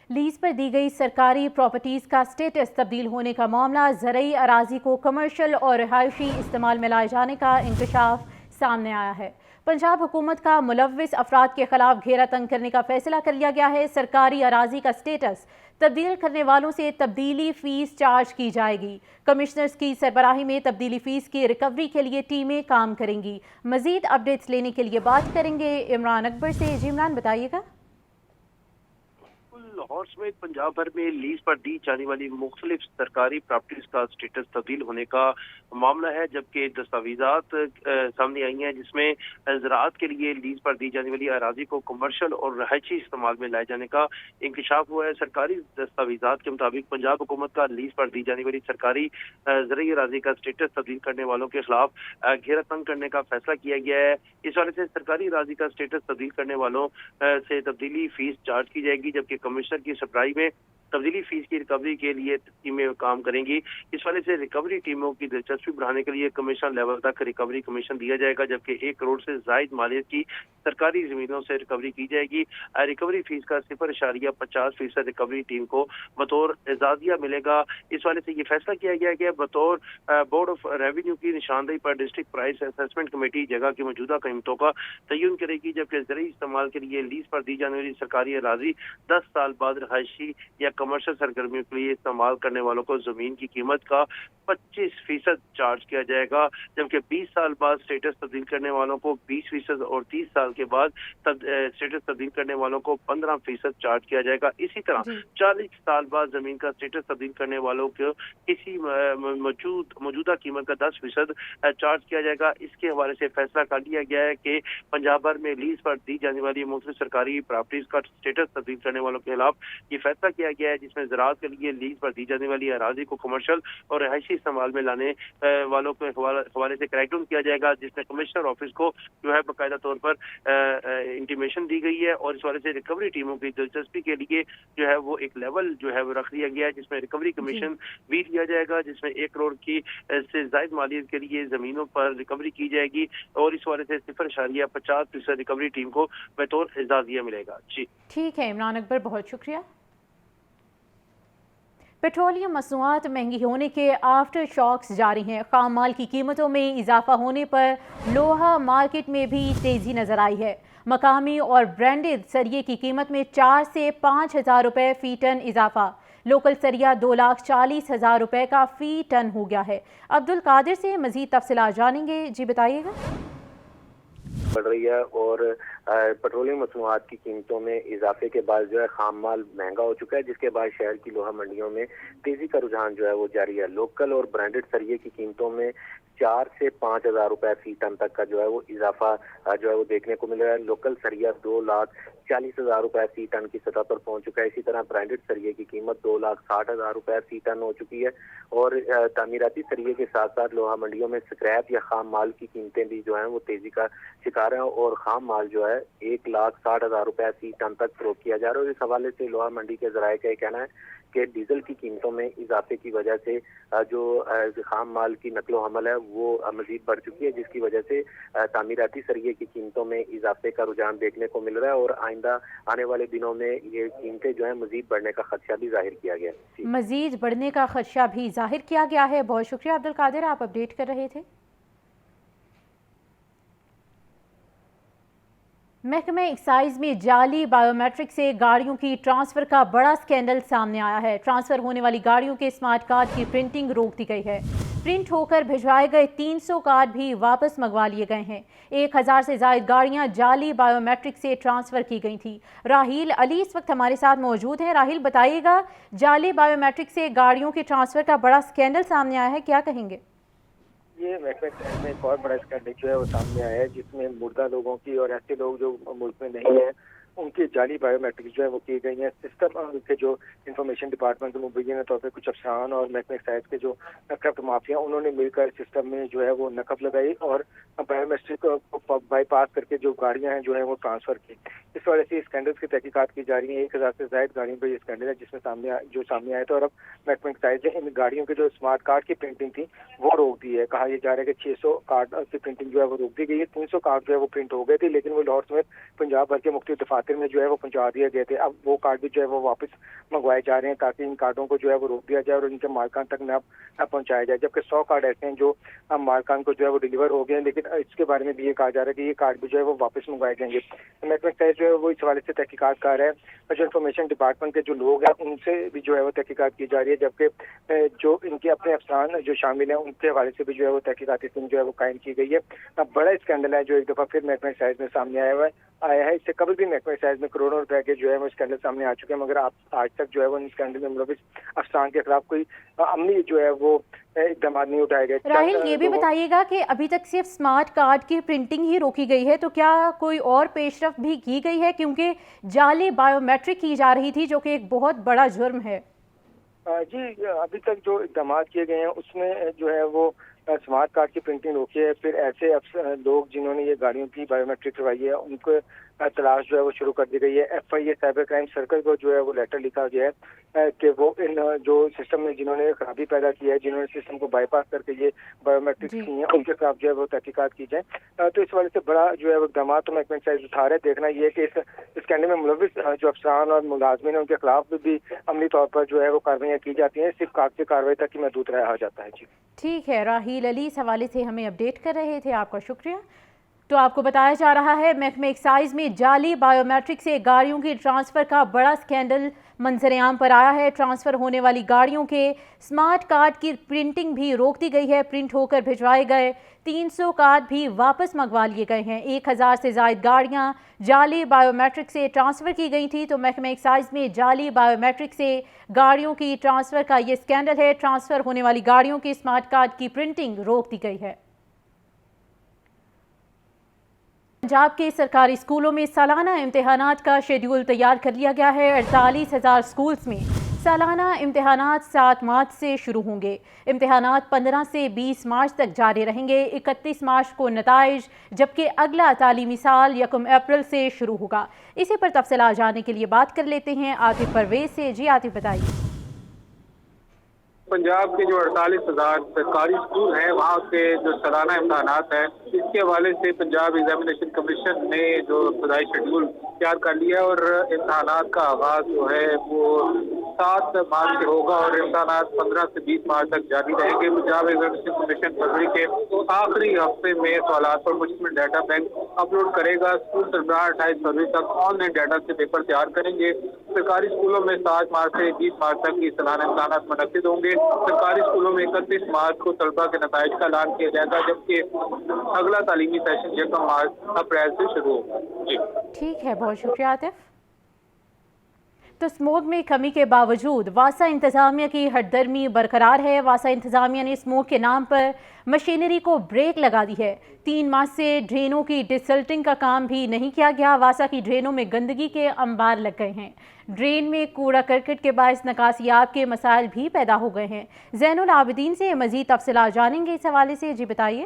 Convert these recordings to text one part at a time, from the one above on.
Lease पर दी गई सरकारी प्रॉपर्टीज़ का स्टेटस तब्दील होने का मामला ज़रई अराजी को कमर्शल और रिहायशी इस्तेमाल में लाए जाने का इंकशाफ सामने आया है। पंजाब हुकूमत का मुलव्विस अफराद के खिलाफ घेरा तंग करने का फैसला कर लिया गया है। सरकारी अराजी का स्टेटस तब्दील करने वालों से तब्दीली फ़ीस चार्ज की जाएगी। कमिश्नर्स की सरबराही में तब्दीली फ़ीस की रिकवरी के लिए टीमें काम करेंगी। मज़ीद अपडेट्स लेने के लिए बात करेंगे इमरान अकबर से। जी इमरान, बताइएगा। लाहौर समेत पंजाब भर में लीज पर दी जाने वाली मुख्तलिफ सरकारी प्रॉपर्टीज का स्टेटस तब्दील होने का मामला है, जबकि दस्तावेजात सामने आई हैं जिसमें ज़राअत के लिए लीज पर दी जाने वाली अराजी को कमर्शल और रहायशी इस्तेमाल में लाए जाने का इंकशाफ हुआ है। सरकारी दस्तावेजात के मुताबिक पंजाब हुकूमत का लीज पर दी जाने वाली सरकारी ज़रई अराजी का स्टेटस तब्दील करने वालों के खिलाफ घेरा तंग करने का फैसला किया गया है। इस वजह से सरकारी अराजी का स्टेटस तब्दील करने वालों से तब्दीली फीस चार्ज की जाएगी, जबकि कमिश्नर की सरबराही में तब्दीली फीस की रिकवरी के लिए टीमें काम करेंगी। इस वजह से रिकवरी टीमों की दिलचस्पी बढ़ाने के लिए कमीशन लेवल तक रिकवरी कमीशन दिया जाएगा, जबकि 1 करोड़ से जायद मालियत की सरकारी जमीनों से रिकवरी की जाएगी। रिकवरी फीस का 0.50% रिकवरी टीम को बतौर एजाजिया मिलेगा। इस वजह से ये फैसला किया गया कि बतौर बोर्ड ऑफ रेवेन्यू की निशानदेही पर डिस्ट्रिक्ट प्राइस असेसमेंट कमेटी जगह की मौजूदा कीमतों का तयन करेगी, जबकि ज़रई इस्तेमाल के लिए लीज पर दी जाने वाली सरकारी अराजी 10 साल बाद रहायशी या कमर्शियल सरगर्मियों के लिए इस्तेमाल करने वालों को जमीन की कीमत का 25% चार्ज किया जाएगा, जबकि 20 साल बाद स्टेटस तब्दील करने वालों को 20% और 30 साल के बाद स्टेटस तब्दील करने वालों को 15% चार्ज किया जाएगा। इसी तरह 40 साल बाद जमीन का स्टेटस तब्दील करने वालों को किसी मौजूदा कीमत का 10% चार्ज किया जाएगा। इसके हवाले से फैसला कर लिया गया है कि पंजाब भर में लीज पर दी जाने वाली मुख्तलिफ सरकारी प्रॉपर्टीज का स्टेटस तब्दील करने वालों के खिलाफ ये फैसला किया गया है, जिसमें ज़राअत के लिए लीज पर दी जाने वाली अराजी को कमर्शियल और रहायशी इस्तेमाल में लाने वालों के हवाले से क्रैकडाउन किया जाएगा, जिसमें कमिश्नर ऑफिस को जो है बाकायदा तौर पर इंटीमेशन दी गई है। और इस वाले से रिकवरी टीमों की दिलचस्पी के लिए जो है वो एक लेवल जो है वो रख दिया गया है, जिसमें रिकवरी कमीशन भी दिया जाएगा, जिसमें 1 करोड़ की से जायद मालियत के लिए जमीनों पर रिकवरी की जाएगी। और इस वाले से 0.50% रिकवरी टीम को बतौर एजाजिया मिलेगा। जी ठीक है इमरान अकबर, बहुत शुक्रिया। पेट्रोलियम मसनूआत महंगी होने के आफ्टर शॉक्स जारी हैं। खाम माल की कीमतों में इजाफा होने पर लोहा मार्केट में भी तेज़ी नजर आई है। मकामी और ब्रांडेड सरिये की कीमत में 4 से 5 हज़ार रुपये फ़ी टन इजाफा। लोकल सरिया 2,40,000 रुपये का फ़ी टन हो गया है। अब्दुल कादिर से मज़ीद तफसीलात जानेंगे। जी बताइएगा। बढ़ रही है और पेट्रोलियम मसनूआत की कीमतों में इजाफे के बाद जो है खाम माल महंगा हो चुका है, जिसके बाद शहर की लोहा मंडियों में तेजी का रुझान जो है वो जारी है। लोकल और ब्रांडेड सरिये की कीमतों में 4 से 5 हज़ार रुपये फ़ी टन तक का जो है वो इजाफा जो है वो देखने को मिल रहा है। लोकल सरिया 2,40,000 रुपये फ़ी टन की सतह पर पहुंच चुका है। इसी तरह ब्रांडेड सरिये की कीमत 2,60,000 रुपये फ़ी टन हो चुकी है। और तामीराती सरिये के साथ साथ लोहा मंडियों में स्क्रैप या खाम माल की कीमतें भी जो है वो तेजी का शिकार है और खाम माल जो है 1,60,000 रुपये फ़ी टन तक फरोख्त किया जा रहा है। और इस हवाले से लोहा मंडी के ज़राए का कहना है कि डीजल की कीमतों में इजाफे की वजह से जो खाम माल की नकलो हमल है वो मजीद बढ़ चुकी है, जिसकी वजह से तामीराती सरिये की कीमतों में इजाफे का रुझान देखने को मिल रहा है। और आइंदा आने वाले दिनों में ये कीमतें जो है मजीद बढ़ने का खदशा भी जाहिर किया गया है। मजीद बढ़ने का खदशा भी जाहिर किया गया है। बहुत शुक्रिया अब्दुल कादिर, आप अपडेट कर रहे थे। महकमा एक्साइज में जाली बायोमेट्रिक से गाड़ियों की ट्रांसफ़र का बड़ा स्कैंडल सामने आया है। ट्रांसफ़र होने वाली गाड़ियों के स्मार्ट कार्ड की प्रिंटिंग रोक दी गई है। प्रिंट होकर भिजवाए गए 300 कार्ड भी वापस मंगवा लिए गए हैं। 1,000 से ज़ायद गाड़ियां जाली बायोमेट्रिक से ट्रांसफ़र की गई थी। राहील अली इस वक्त हमारे साथ मौजूद हैं। राहील, बताइएगा, जाली बायोमेट्रिक से गाड़ियों के ट्रांसफ़र का बड़ा स्कैंडल सामने आया है, क्या कहेंगे? ये महकमे में एक और बड़ा स्कैंडल जो है वो सामने आया है, जिसमें मुर्दा लोगों की और ऐसे लोग जो मुल्क में नहीं है उनकी जाली बायोमेट्रिक जो है वो की गई है। सिस्टम के जो इंफॉर्मेशन डिपार्टमेंट के मुबैना तौर पर कुछ अफसरान और महकमा एक्साइज के जो करप्ट माफिया उन्होंने मिलकर सिस्टम में जो है वो नकब लगाई और बायोमेट्रिक को बाईपास करके जो गाड़ियां हैं जो है वो ट्रांसफर की। इस वजह से स्कैंडल की तहकीकात की जा रही है। 1,000 से ज्यादा गाड़ियों पर ये स्कैंडल है जिसमें सामने आया था। और अब महकमा एक्साइज ने इन गाड़ियों के जो स्मार्ट कार्ड की प्रिंटिंग थी वो रोक दी है। कहा यह जा रहा है कि 600 कार्ड की प्रिंटिंग जो है वो रोक दी गई है। 300 कार्ड जो है वो प्रिंट हो गए थे, लेकिन वो लाहौर समेत पंजाब भर के मुख्तलिफ दफातर دفاتر میں جو ہے وہ پہنچا دیے گئے تھے. اب وہ کارڈ بھی جو ہے وہ واپس منگوائے جا رہے ہیں تاکہ ان کارڈوں کو جو ہے وہ روک دیا جائے اور ان کے مالکان تک نہ پہنچایا جائے. جبکہ 100 کارڈ ایسے ہیں جو مالکان کو جو ہے وہ ڈیلیور ہو گئے ہیں, لیکن اس کے بارے میں بھی یہ کہا جا رہا ہے کہ یہ کارڈ بھی جو ہے وہ واپس منگوائے جائیں گے. محکمہ صحت جو ہے وہ اس حوالے سے تحقیقات کر رہا ہے اور جو انفارمیشن ڈپارٹمنٹ کے جو لوگ ہیں ان سے بھی جو ہے وہ تحقیقات کی جا رہی ہے, جبکہ جو ان کے اپنے افسران جو شامل ہیں ان کے حوالے سے بھی جو ہے وہ تحقیقاتی ٹیم جو ہے وہ قائم کی گئی ہے. اب بڑا اسکینڈل ہے جو ایک دفعہ پھر محکمہ صحت میں سامنے آیا ہے. اس سے قبل بھی محکمہ صحت میں کروڑوں روپے کے جو ہے وہ اسکینڈل سامنے آ چکے ہیں, مگر آج تک جو ہے وہ ان اسکینڈل میں ملوث افسران کے خلاف کوئی عملی جو ہے وہ اقدامات نہیں اٹھائے گئے. راحیل یہ بھی بتائیے گا کہ ابھی تک صرف اسمارٹ کارڈ کی پرنٹنگ ہی روکی گئی ہے, تو کیا کوئی اور پیش رفت بھی کی گئی ہے, کیونکہ جعلی بایو میٹرک کی جا رہی تھی جو کہ ایک بہت بڑا جرم ہے؟ جی ابھی تک جو اقدامات کیے گئے ہیں اس میں جو ہے وہ اسمارٹ کارڈ کی پرنٹنگ روکی ہے. پھر ایسے لوگ جنہوں نے یہ گاڑیوں کی بایو میٹرک کروائی ہے ان کو تلاش جو ہے وہ شروع کر دی گئی ہے. FIA سائبر کرائم سرکل کو جو ہے وہ لیٹر لکھا گیا ہے کہ وہ ان جو سسٹم میں جنہوں نے خرابی پیدا کی ہے, جنہوں نے سسٹم کو بائی پاس کر کے یہ بایو میٹرک کی ہیں, ان کے خلاف جو ہے وہ تحقیقات کی جائیں. تو اس وجہ سے بڑا جو ہے وہ اقدامات تو محکمہ صحت اٹھا رہے ہیں. دیکھنا یہ ہے کہ اس اسکینڈل میں ملوث جو افسران اور ملازمین ہیں ان کے خلاف بھی عملی طور پر جو ہے وہ کاروائیاں کی جاتی ہیں, صرف کاغذی کارروائی تک ہی محدود رہا جاتا ہے. جی ٹھیک ہے, راحیل علی اس حوالے سے ہمیں اپڈیٹ کر رہے تھے, آپ کا شکریہ. تو آپ کو بتایا جا رہا ہے محکمہ ایکسائز میں جعلی بایو میٹرک سے گاڑیوں کی ٹرانسفر کا بڑا سکینڈل منظر عام پر آیا ہے. ٹرانسفر ہونے والی گاڑیوں کے سمارٹ کارڈ کی پرنٹنگ بھی روک دی گئی ہے. پرنٹ ہو کر بھجوائے گئے 300 کارڈ بھی واپس منگوا لیے گئے ہیں. 1000 سے زائد گاڑیاں جعلی بایو میٹرک سے ٹرانسفر کی گئی تھی. تو محکمہ ایکسائز میں جعلی بایو میٹرک سے گاڑیوں کی ٹرانسفر کا یہ سکینڈل ہے. ٹرانسفر ہونے والی گاڑیوں کے سمارٹ کارڈ کی پرنٹنگ روک دی گئی ہے. پنجاب کے سرکاری اسکولوں میں سالانہ امتحانات کا شیڈول تیار کر لیا گیا ہے. 48,000 اسکولز میں سالانہ امتحانات 7 مارچ سے شروع ہوں گے. امتحانات 15 سے 20 مارچ تک جاری رہیں گے. 31 مارچ کو نتائج, جبکہ اگلا تعلیمی سال 1 اپریل سے شروع ہوگا. اسی پر تفصیلات جاننے کے لیے بات کر لیتے ہیں عاطف پرویز سے. جی عاطف بتائیے. پنجاب کے جو 48,000 سرکاری اسکول ہیں وہاں کے جو سالانہ امتحانات ہیں اس کے حوالے سے پنجاب ایگزامینیشن کمیشن نے جو ابتدائی شیڈول تیار کر لیا ہے اور امتحانات کا آغاز جو ہے وہ 7 مارچ سے ہوگا اور امتحانات 15 سے 20 مارچ تک جاری رہیں گے. پنجاب ایگزامینیشن کمیشن فروری کے آخری ہفتے میں سوالات پر مشتمل ڈیٹا بینک اپلوڈ کرے گا. اسکول سربراہ 28 فروری تک آن لائن ڈیٹا سے پیپر تیار کریں گے. سرکاری اسکولوں میں 7 مارچ سے 20 مارچ تک کی سالانہ امتحانات منعقد ہوں گے. سرکاری اسکولوں میں 31 مارچ کو طلبہ کے نتائج کا اعلان کیا جائے گا, جبکہ اگلا تعلیمی سیشن 1 مارچ اپریل سے شروع ہوگا. جی ٹھیک ہے, بہت شکریہ عاطف. تو اسموگ میں کمی کے باوجود واسا انتظامیہ کی ہٹ درمی برقرار ہے. واسا انتظامیہ نے اسموگ کے نام پر مشینری کو بریک لگا دی ہے. 3 ماہ سے ڈرینوں کی ڈسلٹنگ کا کام بھی نہیں کیا گیا. واسا کی ڈرینوں میں گندگی کے انبار لگ گئے ہیں. ڈرین میں کوڑا کرکٹ کے باعث نکاسیاب کے مسائل بھی پیدا ہو گئے ہیں. زین العابدین سے مزید تفصیلات جانیں گے اس حوالے سے. جی بتائیے.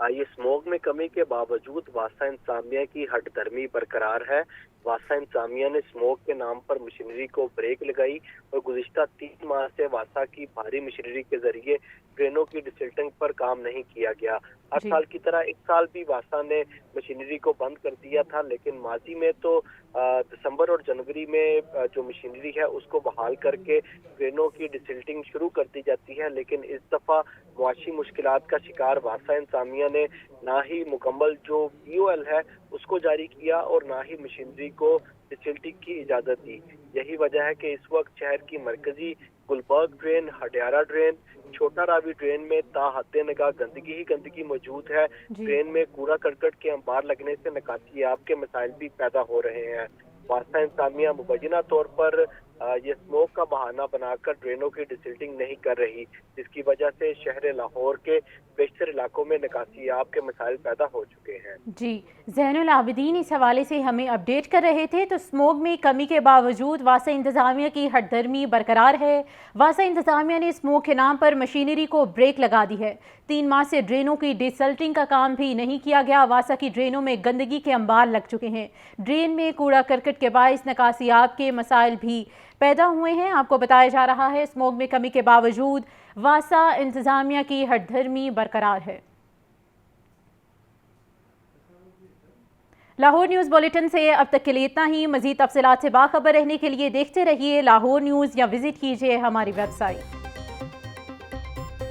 اسموگ میں کمی کے باوجود واسا انتظامیہ کی ہٹ درمی برقرار ہے. واسا انتظامیہ نے اسموگ کے نام پر مشینری کو بریک لگائی اور گزشتہ 3 ماہ سے واسا کی بھاری مشینری کے ذریعے ٹرینوں کی ڈسلٹنگ پر کام نہیں کیا گیا. ہر سال کی طرح اس سال بھی واسا نے مشینری کو بند کر دیا تھا, لیکن ماضی میں تو دسمبر اور جنوری میں جو مشینری ہے اس کو بحال کر کے ٹرینوں کی ڈسلٹنگ شروع کر دی جاتی ہے. لیکن اس دفعہ معاشی مشکلات کا شکار واسا انتظامیہ نے نہ ہی مکمل جو POL ہے اس کو جاری کیا اور نہ ہی مشینری کو ڈسلٹنگ کی اجازت دی. یہی وجہ ہے کہ اس وقت شہر کی مرکزی گلبرگ ڈرین, ہڈیارہ ڈرین, چھوٹا راوی ڈرین میں تا حد نگاہ گندگی ہی گندگی موجود ہے. ڈرین میں کوڑا کرکٹ کے انبار لگنے سے نکاسیاب کے مسائل بھی پیدا ہو رہے ہیں. واسا انتظامیہ مبینہ طور پر یہ اسموک کا بہانہ بنا کر ڈرینوں کی ڈسلٹنگ نہیں کر رہی, جس کی وجہ سے شہر لاہور کے بیشتر علاقوں میں نکاسیاب کے مسائل پیدا ہو چکے ہیں. جی زین العابدین اس حوالے سے ہمیں اپڈیٹ کر رہے تھے. تو اسموگ میں کمی کے باوجود واسا انتظامیہ کی ہٹ درمی برقرار ہے. واسا انتظامیہ نے اسموگ کے نام پر مشینری کو بریک لگا دی ہے. 3 ماہ سے ڈرینوں کی ڈسلٹنگ کا کام بھی نہیں کیا گیا. واسا کی ڈرینوں میں گندگی کے انبار لگ چکے ہیں. ڈرین میں کوڑا کرکٹ کے باعث نکاسیاب کے مسائل بھی پیدا ہوئے ہیں. آپ کو بتایا جا رہا ہے اسموگ میں کمی کے باوجود واسا انتظامیہ کی ہٹ دھرمی برقرار ہے. लाहौर न्यूज़ बुलेटिन से अब तक के लिए इतना ही। मज़ीद तफसीलात से बाखबर रहने के लिए देखते रहिए लाहौर न्यूज़ या विजिट कीजिए हमारी वेबसाइट।